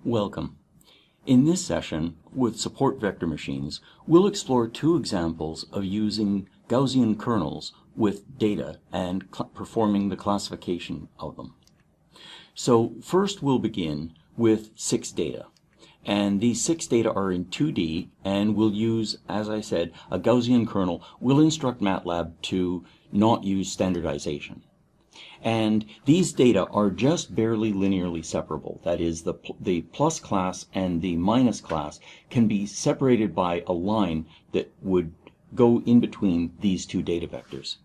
Welcome. In this session, with support vector machines, we'll explore two examples of using Gaussian kernels with data and performing the classification of them. So first we'll begin with 6 data. And these 6 data are in 2D, and we'll use, as I said, a Gaussian kernel. We'll instruct MATLAB to not use standardization. And these data are just barely linearly separable. That is, the plus class and the minus class can be separated by a line that would go in between these two data vectors.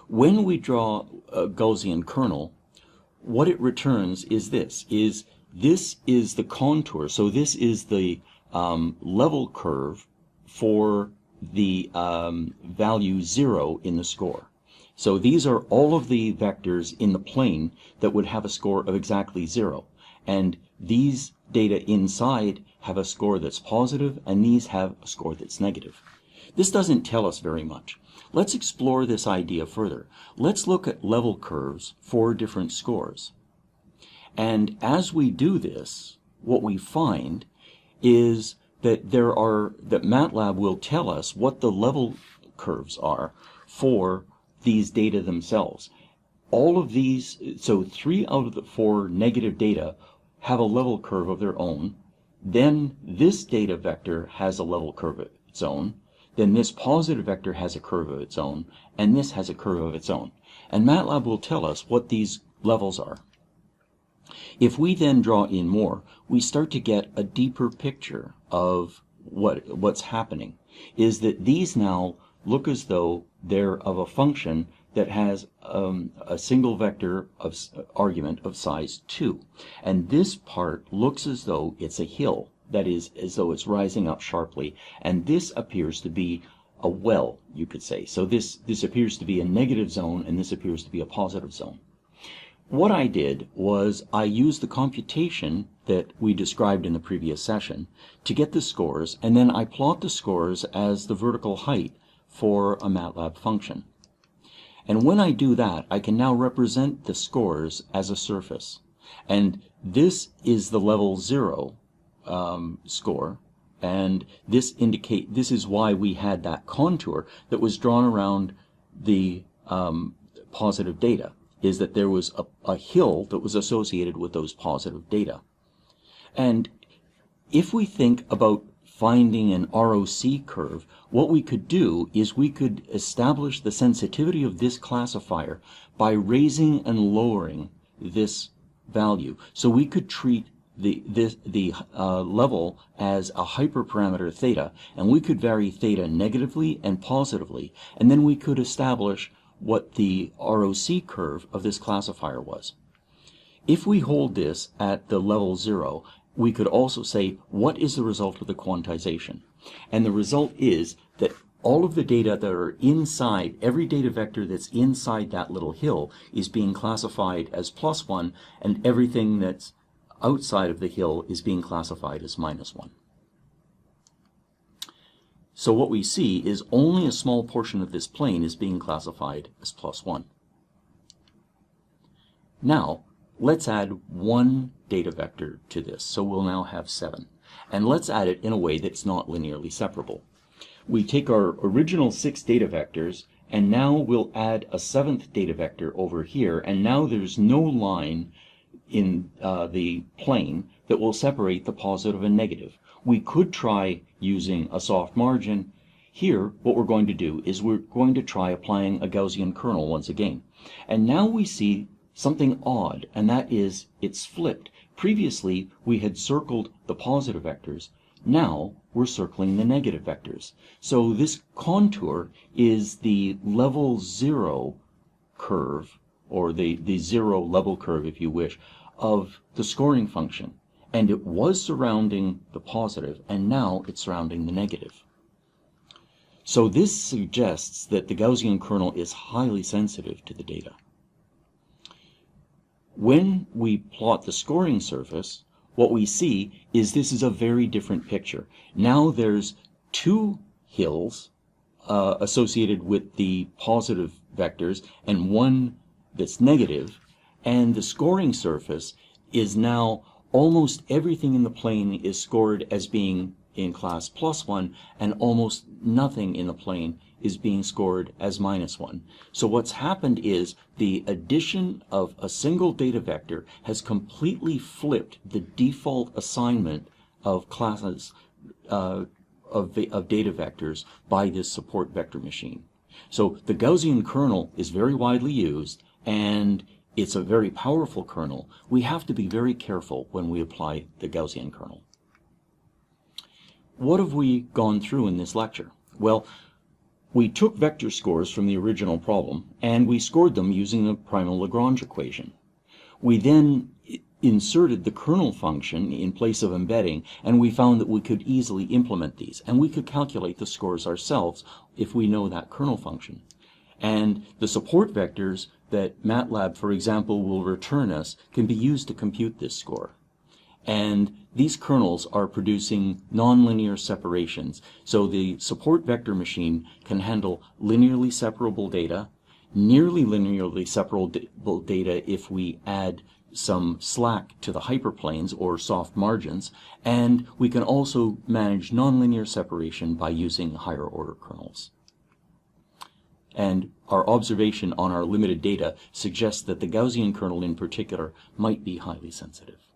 When we draw a Gaussian kernel, what it returns is this is the contour. So this is the level curve for the value 0 in the score. So these are all of the vectors in the plane that would have a score of exactly 0. And these data inside have a score that's positive, and these have a score that's negative. This doesn't tell us very much. Let's explore this idea further. Let's look at level curves for different scores. And as we do this, what we find is that MATLAB will tell us what the level curves are for these data themselves. All of these, so 3 out of the 4 negative data have a level curve of their own. Then this data vector has a level curve of its own. Then this positive vector has a curve of its own, and this has a curve of its own. And MATLAB will tell us what these levels are. If we then draw in more, we start to get a deeper picture of what's happening. Is that these now look as though they're of a function that has a single vector of argument of size 2. And this part looks as though it's a hill, that is, as though it's rising up sharply. And this appears to be a well, you could say. So this appears to be a negative zone, and this appears to be a positive zone. What I did was I used the computation that we described in the previous session to get the scores, and then I plot the scores as the vertical height for a MATLAB function. And when I do that, I can now represent the scores as a surface. And this is the level 0 score, and this is why we had that contour that was drawn around the positive data, is that there was a hill that was associated with those positive data. And if we think about finding an ROC curve, what we could do is we could establish the sensitivity of this classifier by raising and lowering this value. So we could treat the level as a hyperparameter theta, and we could vary theta negatively and positively, and then we could establish what the ROC curve of this classifier was. If we hold this at the level 0, we could also say, what is the result of the quantization? And the result is that all of the data that are inside, every data vector that's inside that little hill is being classified as +1, and everything that's outside of the hill is being classified as -1. So what we see is only a small portion of this plane is being classified as +1. Now, let's add one data vector to this, so we'll now have 7. And let's add it in a way that's not linearly separable. We take our original 6 data vectors, and now we'll add a 7th data vector over here, and now there's no line in the plane that will separate the positive and negative. We could try using a soft margin. Here, what we're going to do is we're going to try applying a Gaussian kernel once again. And now we see something odd, and that is it's flipped. Previously, we had circled the positive vectors. Now, we're circling the negative vectors. So this contour is the level 0 curve, or the 0 level curve, if you wish, of the scoring function. And it was surrounding the positive, and now it's surrounding the negative. So this suggests that the Gaussian kernel is highly sensitive to the data. When we plot the scoring surface, what we see is this is a very different picture. Now there's 2 hills associated with the positive vectors and one that's negative, and the scoring surface is now almost everything in the plane is scored as being in class +1, and almost nothing in the plane is being scored as -1. So what's happened is the addition of a single data vector has completely flipped the default assignment of classes of data vectors by this support vector machine. So the Gaussian kernel is very widely used, and it's a very powerful kernel. We have to be very careful when we apply the Gaussian kernel. What have we gone through in this lecture? Well, we took vector scores from the original problem, and we scored them using the primal Lagrange equation. We then inserted the kernel function in place of embedding, and we found that we could easily implement these, and we could calculate the scores ourselves if we know that kernel function. And the support vectors that MATLAB, for example, will return us can be used to compute this score. And these kernels are producing nonlinear separations. So the support vector machine can handle linearly separable data, nearly linearly separable data if we add some slack to the hyperplanes or soft margins, and we can also manage nonlinear separation by using higher order kernels. And our observation on our limited data suggests that the Gaussian kernel in particular might be highly sensitive.